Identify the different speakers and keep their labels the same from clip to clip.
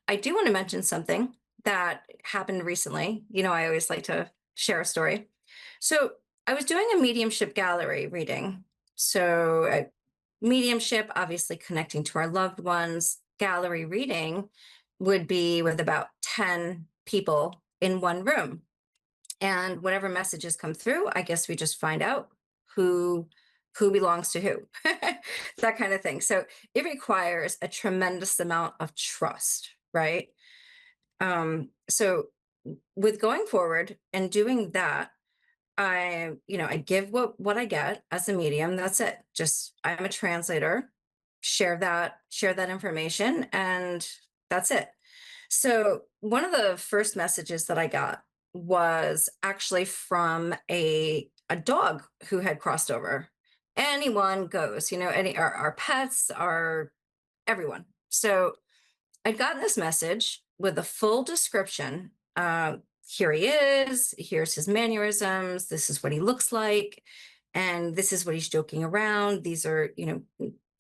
Speaker 1: I do want to mention something that happened recently. I always like to share a story. So I was doing a mediumship gallery reading. Mediumship, obviously connecting to our loved ones. Gallery reading would be with about 10 people in one room. And whatever messages come through, I guess we just find out who who belongs to who. That kind of thing. So it requires a tremendous amount of trust, right? So with going forward and doing that, I give what I get as a medium. That's it. Just I'm a translator, share that information, and that's it. So one of the first messages that I got was actually from a dog who had crossed over. Anyone goes, any our pets, our everyone. So I'd gotten this message with a full description. Here he is. Here's his mannerisms. This is what he looks like, and this is what he's joking around. These are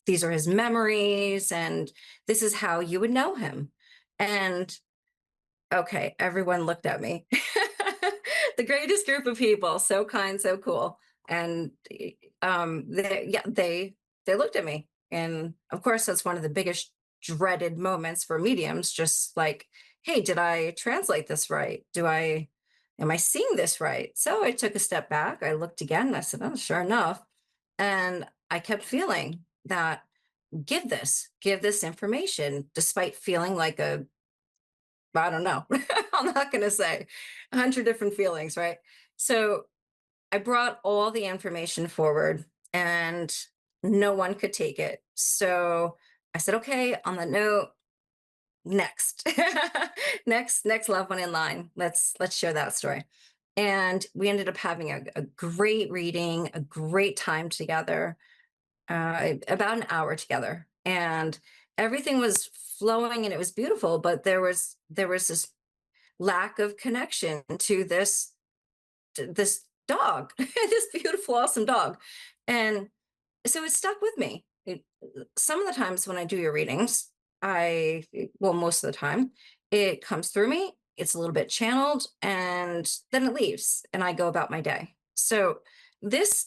Speaker 1: his memories, and this is how you would know him. And okay, everyone looked at me. The greatest group of people, so kind, so cool, and they looked at me, and of course that's one of the biggest dreaded moments for mediums. Just like, hey, did I translate this right? Am I seeing this right? So I took a step back. I looked again. And I said, oh, sure enough, and I kept feeling that give this information, despite feeling like I don't know. I'm not going to say 100 different feelings, right? So I brought all the information forward and no one could take it. So I said, okay, on the note, next, next loved one in line. Let's share that story. And we ended up having a great reading, a great time together, about an hour together, and everything was flowing and it was beautiful. But there was this lack of connection to this dog, this beautiful, awesome dog. And so it stuck with me. Some of the times when I do your readings, well, most of the time, it comes through me, it's a little bit channeled, and then it leaves, and I go about my day. So this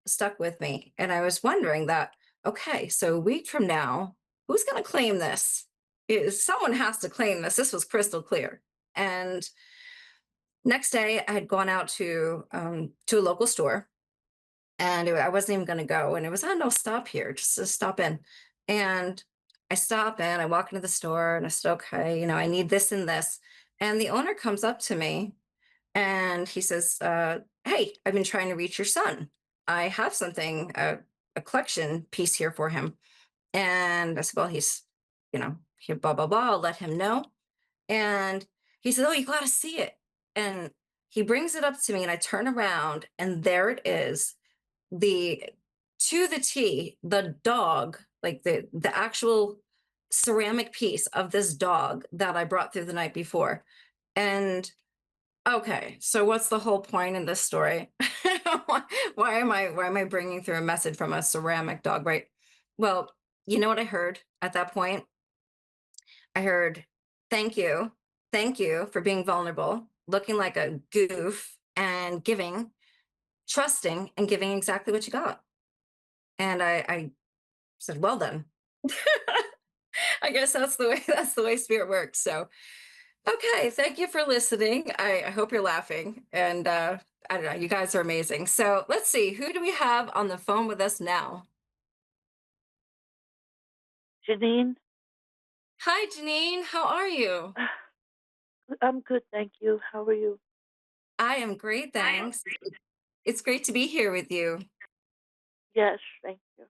Speaker 1: stuck with me. And I was wondering that, okay, so a week from now, who's going to claim this? Someone has to claim this. This was crystal clear. And next day, I had gone out to a local store, and I wasn't even going to go. And it was, oh no, stop here, just to stop in. And I stop in, I walk into the store, and I said, okay, I need this and this. And the owner comes up to me and he says, hey, I've been trying to reach your son. I have something, a collection piece here for him. And I said, well, he blah blah blah. I'll let him know. And he said, oh, you got to see it. And he brings it up to me, and I turn around, and there it is, the to the T, the dog, like the actual ceramic piece of this dog that I brought through the night before. And okay, so what's the whole point in this story? Why am I bringing through a message from a ceramic dog, right? Well, you know what I heard at that point? I heard, thank you. Thank you for being vulnerable, looking like a goof, and trusting and giving exactly what you got. And I said, well then. I guess that's the way spirit works. So okay, thank you for listening. I hope you're laughing. And I don't know, you guys are amazing. So let's see, who do we have on the phone with us now?
Speaker 2: Janine,
Speaker 1: Hi, Janine. How are you?
Speaker 2: I'm good, thank you. How are you?
Speaker 1: I am great, thanks. It's great to be here with you.
Speaker 2: Yes, thank you.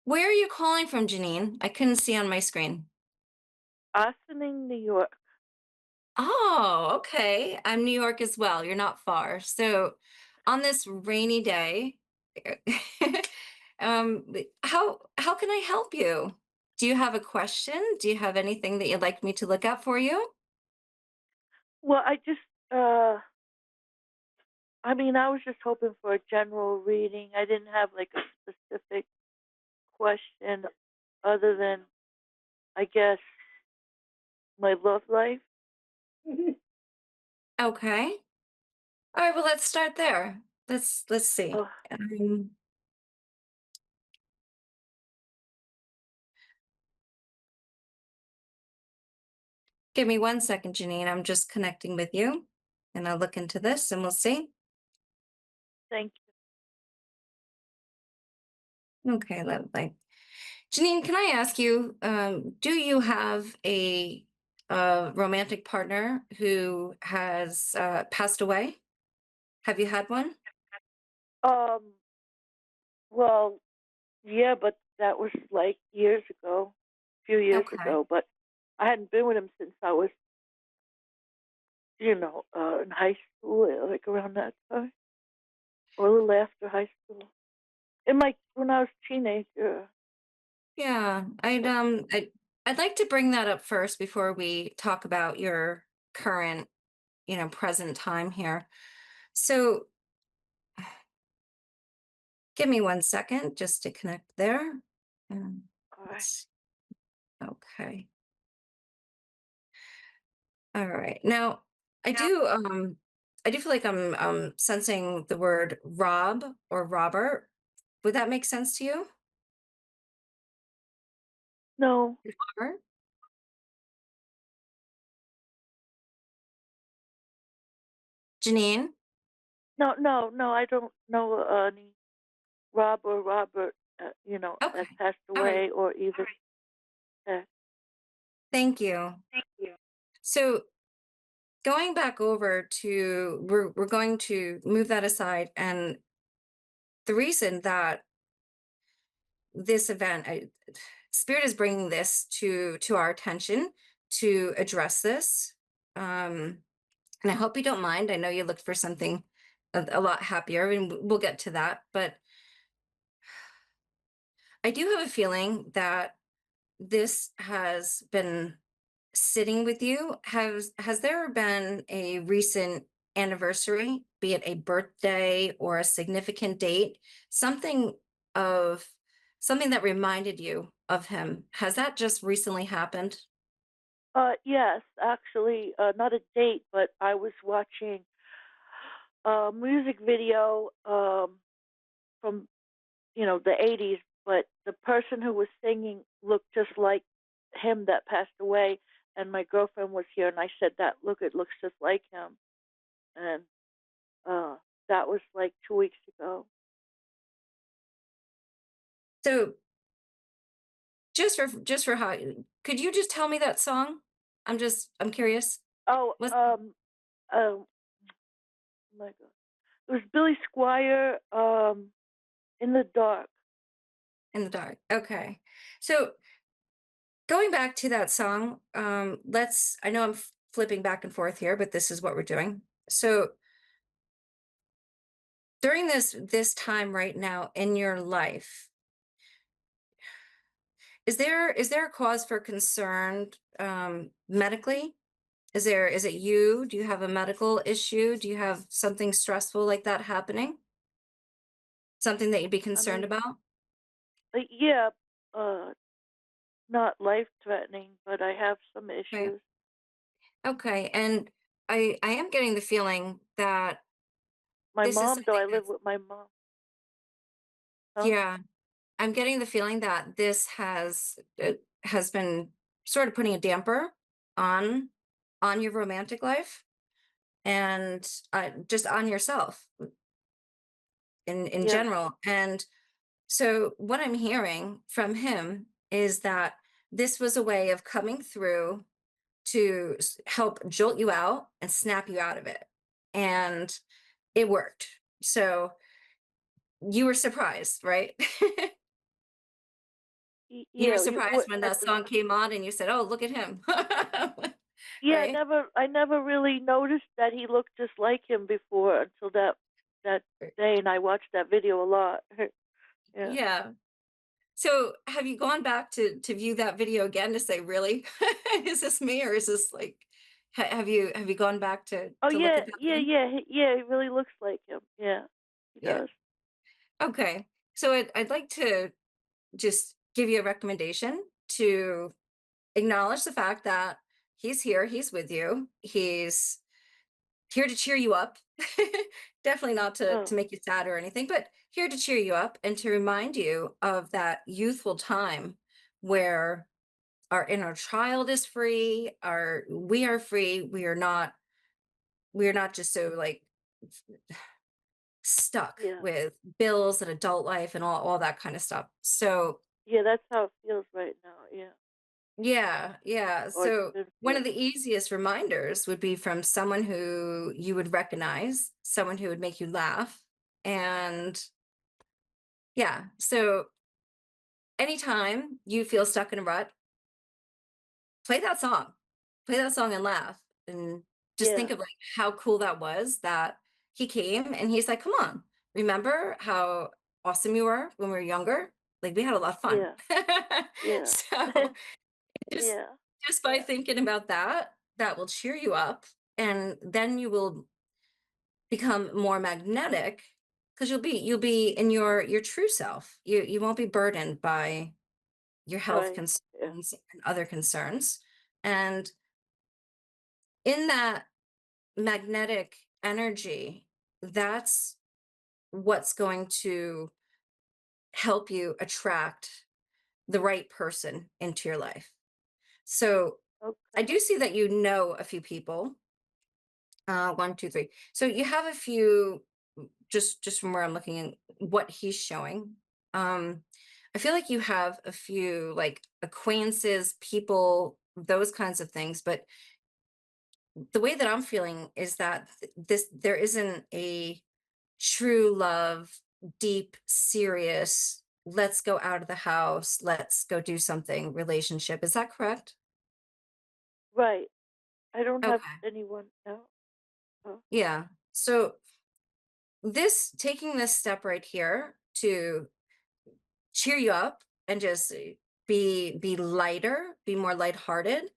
Speaker 1: Where are you calling from, Janine? I couldn't see on my screen.
Speaker 2: Austining, New York.
Speaker 1: Oh, okay. I'm New York as well. You're not far. So on this rainy day, how can I help you? Do you have a question? Do you have anything that you'd like me to look up for you?
Speaker 2: Well, uh, I was just hoping for a general reading. I didn't have like a specific question other than, I guess, my love life.
Speaker 1: Okay. All right, well, let's start there. Let's see.
Speaker 2: Oh,
Speaker 1: Give me 1 second, Janine. I'm just connecting with you, and I'll look into this, and we'll see.
Speaker 2: thank you.
Speaker 1: Okay, lovely. Janine, can I ask you, do you have a romantic partner who has passed away? Have you had one?
Speaker 2: Um, well, yeah, but that was like years ago, a few years
Speaker 1: Okay.
Speaker 2: ago. But I hadn't been with him since I was, in high school, like around that time, or a little after high school. When I was a teenager.
Speaker 1: Yeah,
Speaker 2: But
Speaker 1: I'd like to bring that up first before we talk about your current, present time here. So, give me 1 second just to connect there. Um,
Speaker 2: I,
Speaker 1: let's okay. All right. Now, I do I do feel like I'm sensing the word Rob or Robert. Would that make sense to you?
Speaker 2: no,
Speaker 1: Robert? Janine?
Speaker 2: no, no, no. I don't know any Rob or Robert, that
Speaker 1: Okay.
Speaker 2: passed
Speaker 1: All right.
Speaker 2: away or even that.
Speaker 1: Thank you. So, going back over to we're going to move that aside, and the reason that this event spirit is bringing this to our attention to address this, and I hope you don't mind. I know you looked for something a lot happier, and we'll get to that, but I do have a feeling that this has been sitting with you. Has there been a recent anniversary, be it a birthday or a significant date, something of something that reminded you of him? Has that just recently happened?
Speaker 2: Yes, actually, not a date, but I was watching a music video from the '80s, but the person who was singing looked just like him that passed away, and my girlfriend was here, and I said that look, it looks just like him, and uh, that was like 2 weeks ago.
Speaker 1: So just for how could you just tell me that song? I'm curious.
Speaker 2: Oh,
Speaker 1: What's
Speaker 2: oh my God, it was Billy Squire, in the dark.
Speaker 1: in the dark? Okay. So going back to that song, I know I'm flipping back and forth here, but this is what we're doing. So during this time right now in your life, is there a cause for concern medically? Is it you? Do you have a medical issue? Do you have something stressful like that happening? Something that you'd be
Speaker 2: I
Speaker 1: concerned
Speaker 2: mean,
Speaker 1: about?
Speaker 2: yeah, uh, not life threatening, but I have some
Speaker 1: Okay.
Speaker 2: issues.
Speaker 1: Okay. And I am getting the feeling that
Speaker 2: My
Speaker 1: this is
Speaker 2: mom, though,
Speaker 1: something
Speaker 2: I live
Speaker 1: that's
Speaker 2: with my mom. Huh?
Speaker 1: yeah. I'm getting the feeling that this has been sort of putting a damper on your romantic life and just on yourself in
Speaker 2: Yeah.
Speaker 1: general. And so what I'm hearing from him is that this was a way of coming through to help jolt you out and snap you out of it. And it worked. So you were surprised, right? You were
Speaker 2: Yeah.
Speaker 1: surprised when that song came on and you said, "Oh, look at him."
Speaker 2: Yeah.
Speaker 1: Right?
Speaker 2: I never really noticed that he looked just like him before until that day, and I watched that video a lot. Yeah.
Speaker 1: Yeah. So, have you gone back to view that video again to say, "Really? Is this me or is this like have you gone back
Speaker 2: Oh
Speaker 1: to look
Speaker 2: yeah,
Speaker 1: at that
Speaker 2: yeah,
Speaker 1: thing?"
Speaker 2: yeah, yeah. He really looks like him. Yeah, he
Speaker 1: Yeah.
Speaker 2: does.
Speaker 1: Okay. So I'd like to just give you a recommendation to acknowledge the fact that He's here, he's with you. He's here to cheer you up. Definitely not to
Speaker 2: Oh,
Speaker 1: make you sad or anything, but here to cheer you up and to remind you of that youthful time where our inner child is free, our we are free, we are not just so like stuck
Speaker 2: yeah.
Speaker 1: with bills and adult life and all that kind of stuff. So
Speaker 2: Yeah, that's how it feels right now, yeah.
Speaker 1: yeah, yeah.
Speaker 2: Or it's
Speaker 1: So
Speaker 2: been
Speaker 1: one of
Speaker 2: feeling.
Speaker 1: the easiest reminders would be from someone who you would recognize, someone who would make you laugh. And yeah, so anytime you feel stuck in a rut, play that song. Play that song and laugh. And just think
Speaker 2: Yeah,
Speaker 1: of like how cool that was that he came and he's like, come on, remember how awesome you were when we were younger? Like we had a lot of fun.
Speaker 2: yeah, yeah.
Speaker 1: So just
Speaker 2: Yeah,
Speaker 1: just by thinking about that, that will cheer you up, and then you will become more magnetic because you'll be in your true self. You won't be burdened by your health
Speaker 2: right, yeah,
Speaker 1: concerns and other concerns. And in that magnetic energy, that's what's going to help you attract the right person into your life. So I
Speaker 2: okay.
Speaker 1: do see that you know a few people. One, two, three. So you have a few, just from where I'm looking and what he's showing. Um, I feel like you have a few like acquaintances, people, those kinds of things. But the way that I'm feeling is that this there isn't a true love, deep, serious. Let's go out of the house. Let's go do something relationship. Is that correct?
Speaker 2: Right. I don't have
Speaker 1: Okay.
Speaker 2: anyone else. Oh,
Speaker 1: Yeah. So this taking this step right here to cheer you up and just be lighter, be more lighthearted.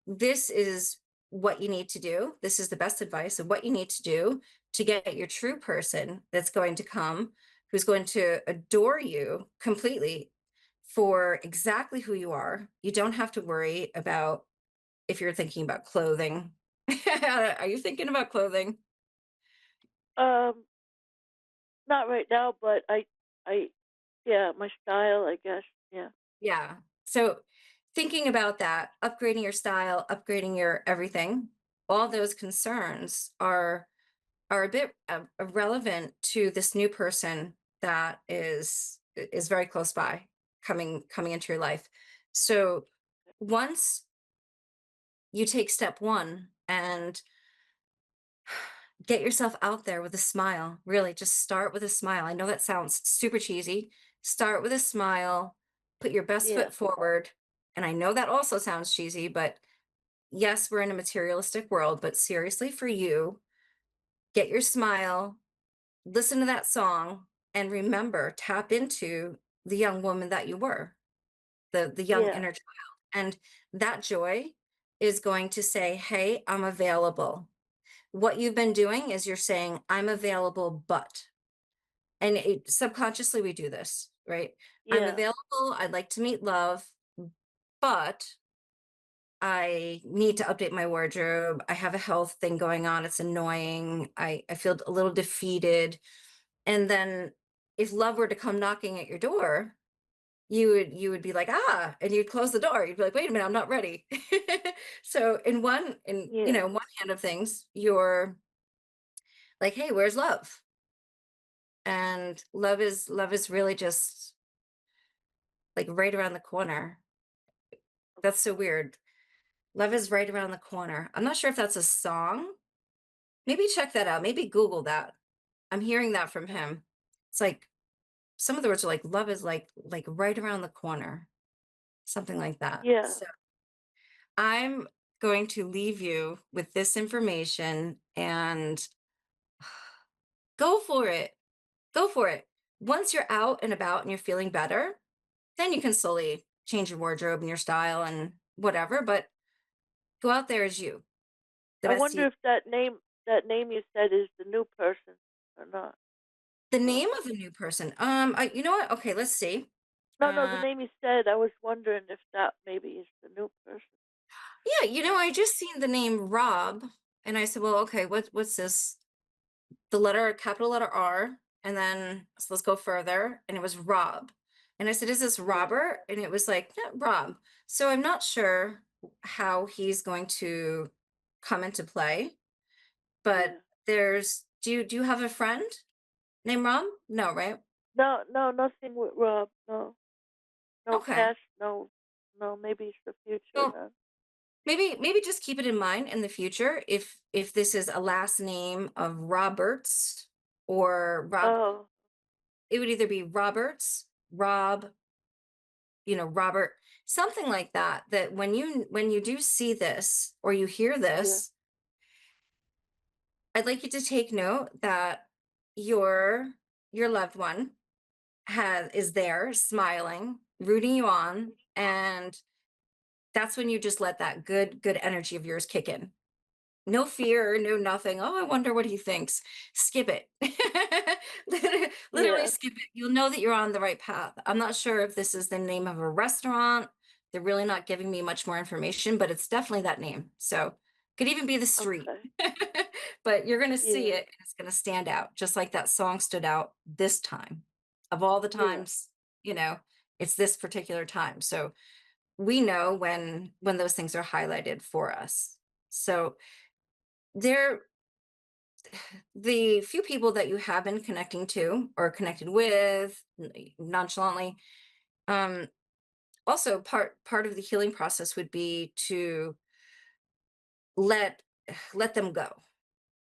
Speaker 1: This is what you need to do. This is the best advice of what you need to do to get your true person that's going to come, who's going to adore you completely for exactly who you are. You don't have to worry about if you're thinking about clothing. Are you thinking about clothing?
Speaker 2: um, not right now, but I, yeah, my style, I guess. Yeah,
Speaker 1: Yeah. So thinking about that, upgrading your style, upgrading your everything, all those concerns are a bit irrelevant to this new person that is very close by coming into your life. So once you take step 1 and get yourself out there with a smile, really just start with a smile. I know that sounds super cheesy. Start with a smile, put your best
Speaker 2: yeah,
Speaker 1: foot forward. And I know that also sounds cheesy, but yes, we're in a materialistic world, but seriously, for you, get your smile, listen to that song, and remember, tap into the young woman that you were, the young
Speaker 2: yeah,
Speaker 1: inner child. And that joy is going to say, hey, I'm available. What you've been doing is you're saying, I'm available, but, and subconsciously we do this, right? I'm
Speaker 2: yeah,
Speaker 1: available. I'd like to meet love, but I need to update my wardrobe. I have a health thing going on. It's annoying. I feel a little defeated. And then if love were to come knocking at your door, you would be like, ah, and you'd close the door. You'd be like, wait a minute, I'm not ready. So in
Speaker 2: yeah,
Speaker 1: one hand of things, you're like, hey, where's love? And love is really just like right around the corner. That's so weird. Love is right around the corner. I'm not sure if that's a song. Maybe check that out. Maybe Google that. I'm hearing that from
Speaker 2: okay.
Speaker 1: him. It's like some of the words are like love is like right around the corner, something like that.
Speaker 2: Yeah,
Speaker 1: So I'm going to leave you with this information and go for it. Go for it. Once you're out and about and you're feeling better, then you can slowly change your wardrobe and your style and whatever, but go out there as you, the
Speaker 2: I
Speaker 1: best
Speaker 2: wonder
Speaker 1: you.
Speaker 2: if that name you said is the new person or not.
Speaker 1: The
Speaker 2: Uh,
Speaker 1: name of a new person. You know what? Okay, let's see.
Speaker 2: no, no, the
Speaker 1: Uh
Speaker 2: name you said. I was wondering if that maybe is the new person.
Speaker 1: Yeah, I just seen the name Rob, and I said, "Well, okay, what's this?" The letter, capital letter R, and then so let's go further, and it was Rob. And I said, "Is this
Speaker 2: Yeah,
Speaker 1: Robert?" And it was like, "No, Rob." So I'm not sure how he's going to come into play, but
Speaker 2: yeah.
Speaker 1: do you have a friend named Rob? No, right?
Speaker 2: No, no, nothing with Rob. No, no
Speaker 1: Okay.
Speaker 2: past. No, no. Maybe it's the future
Speaker 1: Well,
Speaker 2: then.
Speaker 1: maybe just keep it in mind in the future if this is a last name of Roberts or Rob.
Speaker 2: Oh,
Speaker 1: It would either be Roberts, Rob, Robert, something like that, that when you do see this or you hear
Speaker 2: yeah,
Speaker 1: this, I'd like you to take note that your loved one is there smiling, rooting you on, and that's when you just let that good energy of yours kick in. No fear, no nothing. Oh, I wonder what he thinks. Skip it. Literally
Speaker 2: yeah.
Speaker 1: skip it. You'll know that you're on the right path. I'm not sure if this is the name of a restaurant. They're really not giving me much more information, but it's definitely that name. So could even be the street.
Speaker 2: Okay.
Speaker 1: But you're gonna see
Speaker 2: Yeah,
Speaker 1: it and it's gonna stand out, just like that song stood out this time. Of all the
Speaker 2: yeah.
Speaker 1: times, you know, it's this particular time. So we know when those things are highlighted for us. So there the few people that you have been connecting to or connected with nonchalantly, um also part of the healing process would be to let let them go.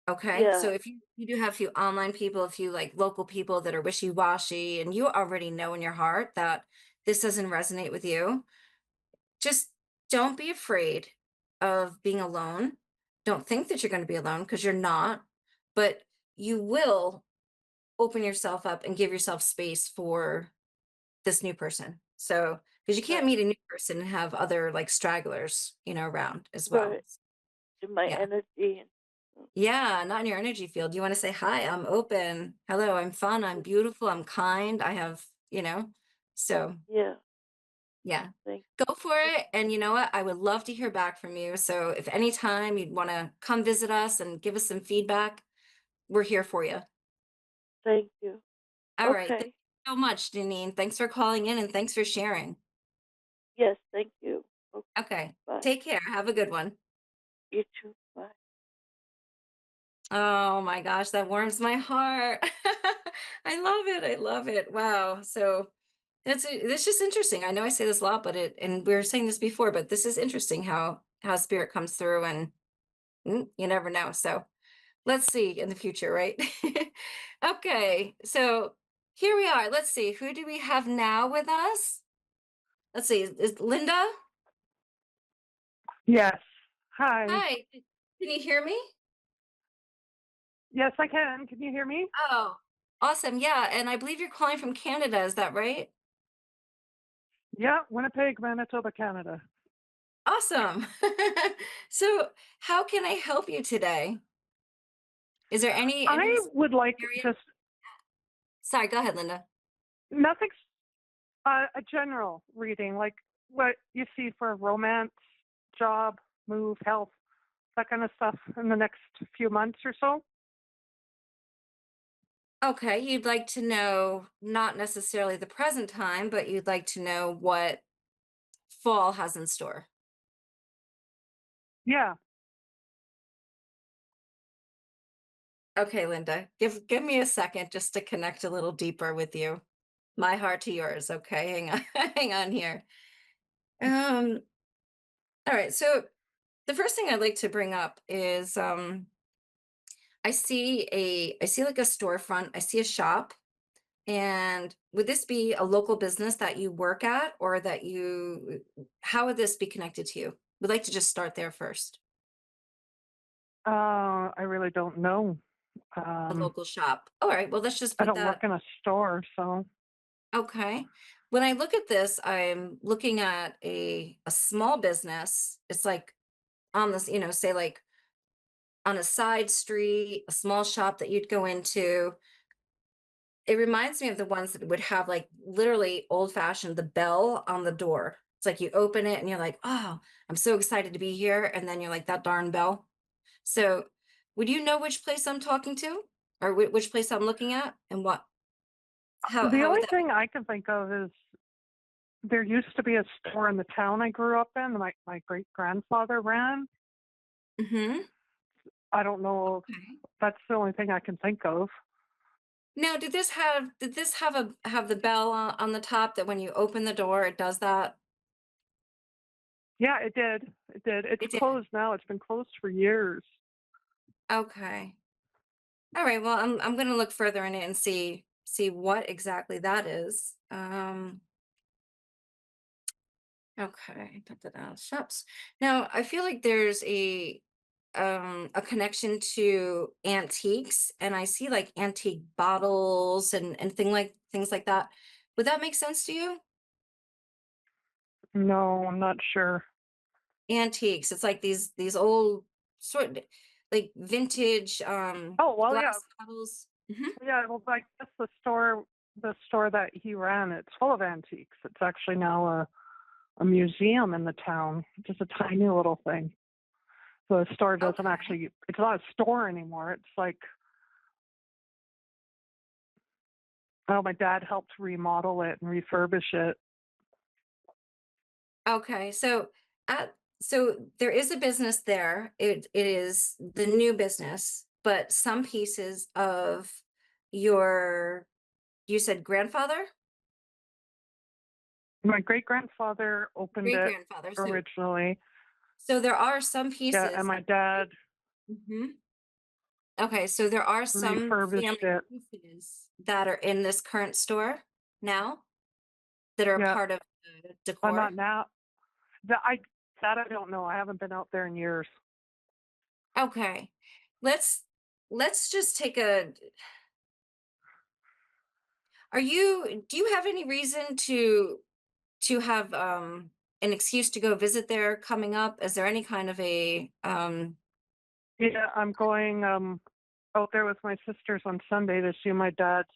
Speaker 1: Okay, so
Speaker 2: Yeah.
Speaker 1: if you do have a few online people, a few like local people that are wishy-washy, and you already know in your heart that this doesn't resonate with you, just don't be afraid of being alone. Don't think that you're going to be alone, because you're not, but you will open yourself up and give yourself space for this new person. So, because you can't
Speaker 2: Right.
Speaker 1: meet a new person and have other like stragglers, around as well.
Speaker 2: Right. In my
Speaker 1: Yeah.
Speaker 2: energy and
Speaker 1: Yeah. Not in your energy field. You want to say, hi, I'm open. Hello, I'm fun. I'm beautiful. I'm kind. I have, so
Speaker 2: yeah.
Speaker 1: yeah,
Speaker 2: Thank
Speaker 1: go for
Speaker 2: you.
Speaker 1: it. And you know what? I would love to hear back from you. So if anytime you'd want to come visit us and give us some feedback, we're here for you.
Speaker 2: Thank you.
Speaker 1: All right. Thank
Speaker 2: Okay.
Speaker 1: you so much, Janine. Thanks for calling in and thanks for sharing.
Speaker 2: Yes. Thank you. Okay.
Speaker 1: Okay.
Speaker 2: Bye.
Speaker 1: Take care. Have a good one.
Speaker 2: You too. Bye.
Speaker 1: Oh my gosh, that warms my heart. I love it. I love it. Wow. So it's just interesting. I know I say this a lot, but and we were saying this before, but this is interesting how spirit comes through, and you never know. So let's see in the future, right? Okay. So here we are. Let's see. Who do we have now with us? Let's see. Is Linda?
Speaker 3: Yes. Hi.
Speaker 1: Hi. Can you hear me?
Speaker 3: Yes, I can. Can you hear me?
Speaker 1: Oh, awesome. Yeah. And I believe you're calling from Canada. Is that right?
Speaker 3: Yeah, Winnipeg, Manitoba, Canada.
Speaker 1: Awesome. So, how can I help you today? Is there any
Speaker 3: I would like
Speaker 1: area?
Speaker 3: just
Speaker 1: Sorry, go ahead, Linda.
Speaker 3: nothing, a general reading, like what you see for romance, job, move, health, that kind of stuff in the next few months or so.
Speaker 1: Okay, you'd like to know not necessarily the present time, but you'd like to know what fall has in store.
Speaker 3: Yeah.
Speaker 1: Okay, Linda, give me a second just to connect a little deeper with you. My heart to yours. Okay, hang on, hang on here. Um, all right. So the first thing I'd like to bring up is I see like a storefront. I see a shop. And would this be a local business that you work at, or how would this be connected to you? We'd like to just start there first.
Speaker 3: I really don't know.
Speaker 1: A
Speaker 3: Um,
Speaker 1: local shop. All right. Well, let's just
Speaker 3: I
Speaker 1: put
Speaker 3: don't work
Speaker 1: that.
Speaker 3: in a store, so
Speaker 1: Okay. When I look at this, I'm looking at a small business. It's like on this, say like on a side street, a small shop that you'd go into. It reminds me of the ones that would have like literally old fashioned the bell on the door. It's like you open it and you're like, oh, I'm so excited to be here. And then you're like, that darn bell. So would you know which place I'm talking to, or which place I'm looking at, and what,
Speaker 3: The
Speaker 1: how would
Speaker 3: only
Speaker 1: that?
Speaker 3: thing I can think of is there used to be a store in the town I grew up in. My great grandfather ran.
Speaker 1: Hmm.
Speaker 3: I don't know if
Speaker 1: Okay.
Speaker 3: that's the only thing I can think of.
Speaker 1: Now, did this have the bell on the top that when you open the door, it does that?
Speaker 3: Yeah, it did. It did. It's
Speaker 1: It did.
Speaker 3: closed now. It's been closed for years.
Speaker 1: Okay. All right. Well, I'm gonna look further in it and see what exactly that is. Okay. Da, da, da, shucks. Now, I feel like there's a connection to antiques, and I see like antique bottles and things like that. Would that make sense to you?
Speaker 3: No, I'm not sure.
Speaker 1: Antiques. It's like these old like vintage
Speaker 3: Oh, well, yeah.
Speaker 1: glass bottles. Hmm.
Speaker 3: Yeah, well, I guess the store that he ran, it's full of antiques. It's actually now a museum in the town, just a tiny little thing. The store doesn't
Speaker 1: Okay.
Speaker 3: actually, it's not a store anymore. It's like, oh, my dad helped remodel it and refurbish it.
Speaker 1: Okay. At so there is a business there. It is the new business, but some pieces of your, you said grandfather?
Speaker 3: My great grandfather opened
Speaker 1: Great
Speaker 3: it
Speaker 1: grandfather.
Speaker 3: originally.
Speaker 1: So there are some
Speaker 3: Yeah, and
Speaker 1: pieces.
Speaker 3: my dad
Speaker 1: Mhm. Okay, so there are some
Speaker 3: refurbished
Speaker 1: family
Speaker 3: it.
Speaker 1: pieces that are in this current store now that are a
Speaker 3: Yeah,
Speaker 1: part of the
Speaker 3: not
Speaker 1: decor.
Speaker 3: now. That I that I don't know. I haven't been out there in years.
Speaker 1: Okay. Let's let's just take a, do you have any reason to have an excuse to go visit there coming up? Is there any kind of a
Speaker 3: Yeah, I'm going out there with my sisters on Sunday to see my dad's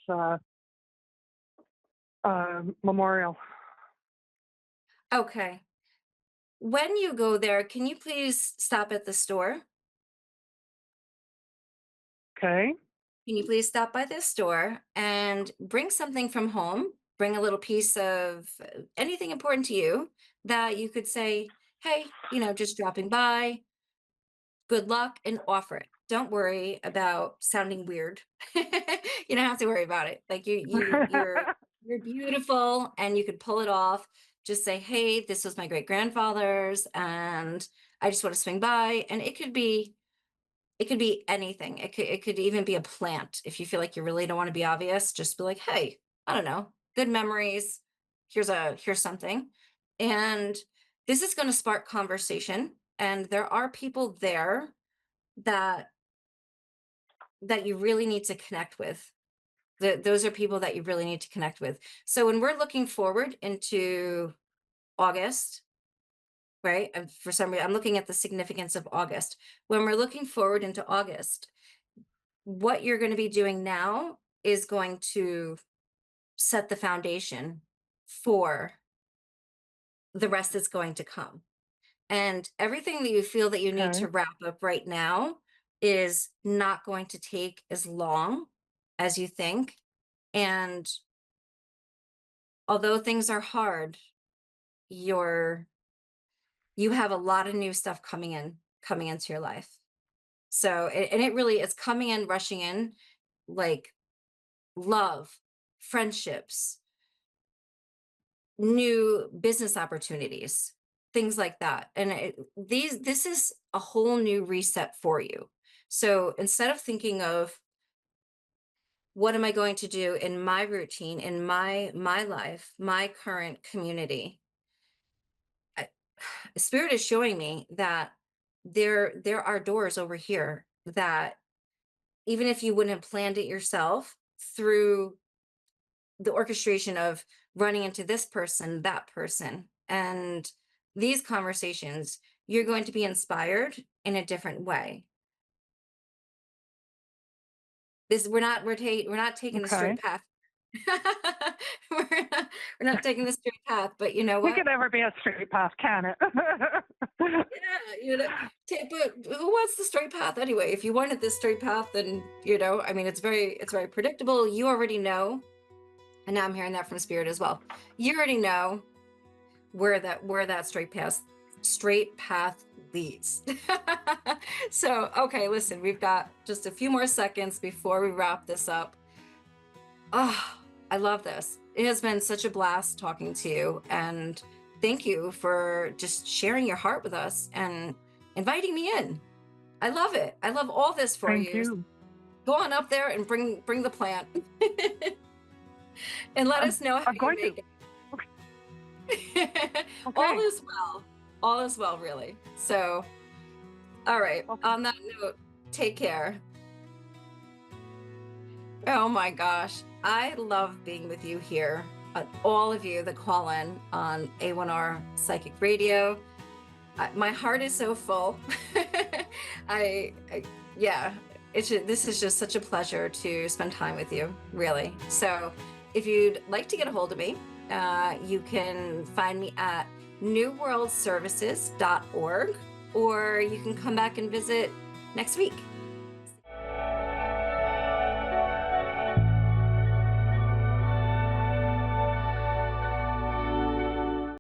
Speaker 3: memorial.
Speaker 1: okay. When you go there, can you please stop at the store?
Speaker 3: Okay.
Speaker 1: Can you please stop by this store and bring something from home? Bring a little piece of anything important to you that you could say, hey, just dropping by, good luck, and offer it. Don't worry about sounding weird. You don't have to worry about it. Like you're beautiful and you could pull it off. Just say, hey, this was my great grandfather's, and I just want to swing by. And it could be anything. It could even be a plant. If you feel like you really don't want to be obvious, just be like, "Hey, I don't know, good memories. Here's something." And this is going to spark conversation, and there are people there that you really need to connect with. Those are people that you really need to connect with. So when we're looking forward into August, right? And for some reason, I'm looking at the significance of August. When we're looking forward into August, what you're going to be doing now is going to set the foundation for the rest that's going to come. And everything that you feel that you need
Speaker 3: Okay.
Speaker 1: to wrap up right now is not going to take as long as you think. And although things are hard, you're you have a lot of new stuff coming into your life. So and it really is coming in, rushing in, like love, friendships, new business opportunities, things like that. And this is a whole new reset for you. So instead of thinking of what am I going to do in my routine, in my life, my current community, I, Spirit is showing me that there are doors over here that even if you wouldn't have planned it yourself, through the orchestration of running into this person, that person, and these conversations, you're going to be inspired in a different way. This we're not taking a straight
Speaker 3: Okay.
Speaker 1: path. we're not, we're not taking the straight path, but you know
Speaker 3: We
Speaker 1: what?
Speaker 3: could never be a straight path, can it?
Speaker 1: Yeah, but who wants the straight path anyway? If you wanted this straight path, then I mean, it's very predictable. You already know, and now I'm hearing that from spirit as well. You already know where that straight path leads. So, okay, listen, we've got just a few more seconds before we wrap this up. Oh, I love this. It has been such a blast talking to you, and thank you for just sharing your heart with us and inviting me in. I love it. I love all this for
Speaker 3: Thank
Speaker 1: you.
Speaker 3: you.
Speaker 1: Go on up there and bring the plant and let
Speaker 3: I'm,
Speaker 1: us know how
Speaker 3: I'm
Speaker 1: you
Speaker 3: going to.
Speaker 1: make it. All
Speaker 3: Okay.
Speaker 1: is well. All is well, really. So, all right.
Speaker 3: Okay.
Speaker 1: On that note, take care. Oh my gosh. I love being with you here. All of you that call in on A1R Psychic Radio. My heart is so full. Yeah, this is just such a pleasure to spend time with you, really. So if you'd like to get a hold of me, you can find me at newworldservices.org, or you can come back and visit next week.